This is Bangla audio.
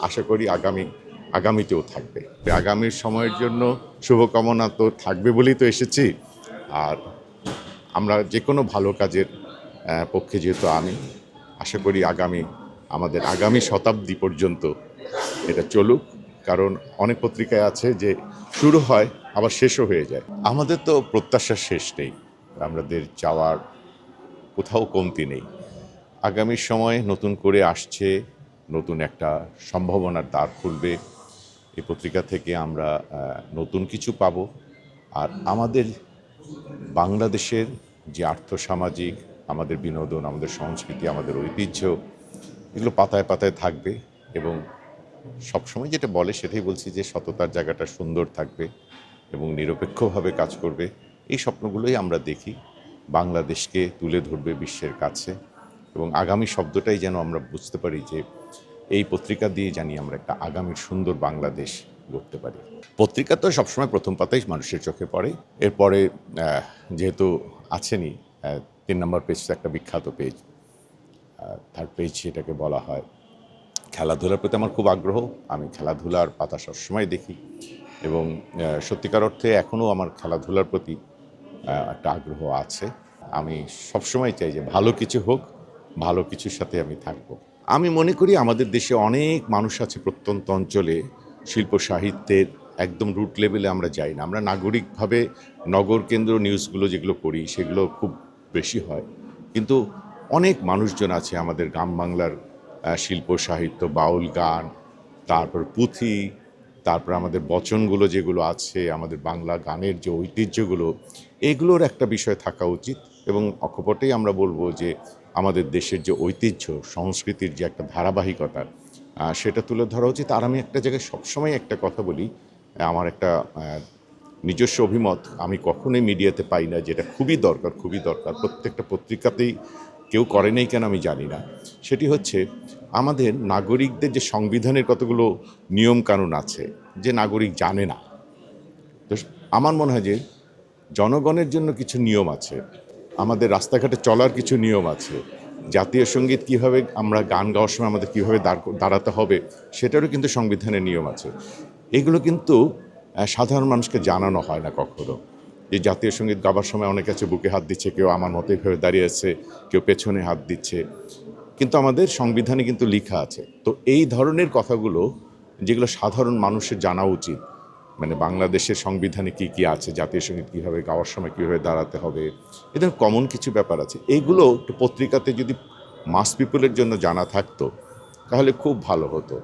আশা করি আগামীতেও থাকবে। আগামীর সময়ের জন্য শুভকামনা তো থাকবে বলেই তো এসেছি। আর আমরা যে কোনো ভালো কাজের পক্ষে যেহেতু আমি আশা করি আমাদের আগামী শতাব্দী পর্যন্ত এটা চলুক। কারণ অনেক পত্রিকায় আছে যে শুরু হয় আবার শেষও হয়ে যায়। আমাদের তো প্রত্যাশার শেষ নেই, আমাদের চাওয়ার কোথাও কমতি নেই। আগামীর সময় নতুন করে আসছে, নতুন একটা সম্ভাবনার দ্বার খুলবে। এই পত্রিকা থেকে আমরা নতুন কিছু পাব। আর আমাদের বাংলাদেশের যে আর্থসামাজিক, আমাদের বিনোদন, আমাদের সংস্কৃতি, আমাদের ঐতিহ্য, এগুলো পাতায় পাতায় থাকবে। এবং সবসময় যেটা বলে সেটাই বলছি যে সততার জায়গাটা সুন্দর থাকবে এবং নিরপেক্ষভাবে কাজ করবে। এই স্বপ্নগুলোই আমরা দেখি, বাংলাদেশকে তুলে ধরবে বিশ্বের কাছে। এবং আগামী শব্দটাই যেন আমরা বুঝতে পারি যে এই পত্রিকা দিয়ে জানি আমরা একটা আগামীর সুন্দর বাংলাদেশ গড়তে পারি। পত্রিকা তো সবসময় প্রথম পাতাই মানুষের চোখে পড়ে। এরপরে যেহেতু আছেনই 3 নম্বর পেজ একটা বিখ্যাত পেজ, থার্ড পেজ সেটাকে বলা হয়। খেলাধুলার প্রতি আমার খুব আগ্রহ, আমি খেলাধুলার পাতা সবসময় দেখি এবং সত্যিকার অর্থে এখনও আমার খেলাধুলার প্রতি একটা আগ্রহ আছে। আমি সবসময় চাই যে ভালো কিছু হোক, ভালো কিছুর সাথে আমি থাকব। আমি মনে করি আমাদের দেশে অনেক মানুষ আছে প্রত্যন্ত অঞ্চলে, শিল্প সাহিত্যের একদম রুট লেভেলে আমরা যাই না। আমরা নাগরিকভাবে নগর কেন্দ্র নিউজগুলো যেগুলো করি সেগুলো খুব বেশি হয়, কিন্তু অনেক মানুষজন আছে আমাদের গ্রাম বাংলার শিল্প সাহিত্য, বাউল গান, তারপর পুঁথি, তারপর আমাদের বচনগুলো যেগুলো আছে, আমাদের বাংলা গানের যে ঐতিহ্যগুলো, এগুলোর একটা বিষয় থাকা উচিত। এবং অকপটেই আমরা বলবো যে আমাদের দেশের যে ঐতিহ্য, সংস্কৃতির যে একটা ধারাবাহিকতা, সেটা তুলে ধরা উচিত। আর আমি একটা জায়গায় সবসময় একটা কথা বলি, আমার একটা নিজস্ব অভিমত আমি কখনোই মিডিয়াতে পাই না, যেটা খুবই দরকার, প্রত্যেকটা পত্রিকাতেই কেউ করে নাই কেন আমি জানি না। সেটি হচ্ছে আমাদের নাগরিকদের যে সংবিধানের কতগুলো নিয়ম কানুন আছে যে নাগরিক জানে না। তো আমার মনে হয় যে জনগণের জন্য কিছু নিয়ম আছে, আমাদের রাস্তাঘাটে চলার কিছু নিয়ম আছে, জাতীয় সঙ্গীত কীভাবে আমরা গান গাওয়ার সময় আমাদের কীভাবে দাঁড়াতে হবে সেটারও কিন্তু সংবিধানের নিয়ম আছে। এগুলো কিন্তু সাধারণ মানুষকে জানানো হয় না কখনো। যে জাতীয় সঙ্গীত গাবার সময় অনেকে আছে বুকে হাত দিচ্ছে, কেউ আমার মতো এইভাবে দাঁড়িয়ে আছে, কেউ পেছনে হাত দিচ্ছে, কিন্তু আমাদের সংবিধানে কিন্তু লেখা আছে। তো এই ধরনের কথাগুলো যেগুলো সাধারণ মানুষের জানা উচিত, মানে বাংলাদেশের সংবিধানে কি কি আছে, জাতীয় সঙ্গীত কীভাবে গাওয়ার সময় কীভাবে দাঁড়াতে হবে, এদের কমন কিছু ব্যাপার আছে। এইগুলো একটু পত্রিকাতে যদি মাস পিপলের জন্য জানা থাকতো তাহলে খুব ভালো হতো।